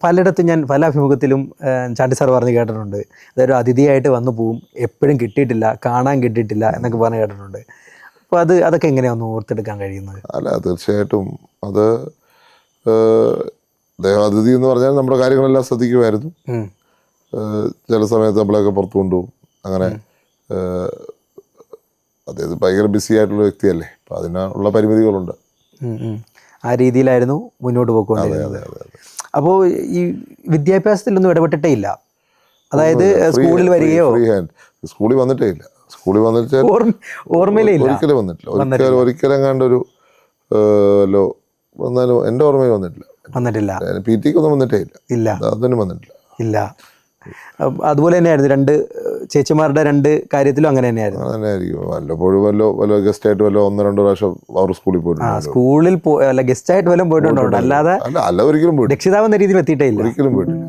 പലയിടത്തും ഞാൻ പല അഭിമുഖത്തിലും ചാണ്ടി സാർ പറഞ്ഞ് കേട്ടിട്ടുണ്ട്, അതൊരു അതിഥിയായിട്ട് വന്നു പോവും, എപ്പോഴും കിട്ടിയിട്ടില്ല, കാണാൻ കിട്ടിയിട്ടില്ല എന്നൊക്കെ പറഞ്ഞ് കേട്ടിട്ടുണ്ട്. അപ്പോൾ അതൊക്കെ എങ്ങനെയാണ് ഓർത്തെടുക്കാൻ കഴിയുന്നത്? അല്ല, തീർച്ചയായിട്ടും അത് അദ്ദേഹം അതിഥി എന്ന് പറഞ്ഞാൽ നമ്മുടെ കാര്യങ്ങളെല്ലാം ശ്രദ്ധിക്കുമായിരുന്നു. ചില സമയത്ത് നമ്മളെയൊക്കെ പുറത്തു കൊണ്ടുപോകും. അങ്ങനെ അദ്ദേഹം ഭയങ്കര ബിസി ആയിട്ടുള്ള വ്യക്തിയല്ലേ, അപ്പം അതിനുള്ള പരിമിതികളുണ്ട്. ആ രീതിയിലായിരുന്നു മുന്നോട്ട് പോയിക്കൊണ്ടിരുന്നത്. അപ്പോൾ ഈ വിദ്യാഭ്യാസത്തിലൊന്നും ഇടപെട്ടിട്ടേ ഇല്ല, അതായത് സ്കൂളിൽ വരികയോ? സ്കൂളിൽ വന്നിട്ടേ ഇല്ല. സ്കൂളിൽ വന്നിട്ട് ഓർമ്മയിലേ ഇല്ല, ഒരിക്കലും കണ്ടൊരു വല്ലോ വന്നാലും എൻ്റെ ഓർമ്മയിൽ വന്നിട്ടില്ല. PT ക്കൊന്നും വന്നിട്ടേ ഇല്ല. അതൊന്നും വന്നിട്ടില്ല. ഇല്ല. അതുപോലെ തന്നെയായിരുന്നു രണ്ട് ചേച്ചിമാരുടെ രണ്ട് കാര്യത്തിലും അങ്ങനെ തന്നെയായിരുന്നു. അങ്ങനെയായിരിക്കും. വല്ലപ്പോഴും വല്ലോ ഗസ്റ്റായിട്ട് വല്ലോ 1-2 പ്രാവശ്യം അവർ സ്കൂളിൽ പോയിട്ടുണ്ട്. സ്കൂളിൽ അല്ല, ഗസ്റ്റായിട്ട് വല്ലതും പോയിട്ടുണ്ടോ? അല്ലാതെ അല്ല ഒരിക്കലും പോയിട്ടില്ല. രക്ഷിതാവെന്ന രീതിയിൽ എത്തിയിട്ടേ ഇല്ല. ഒരിക്കലും പോയിട്ടില്ല.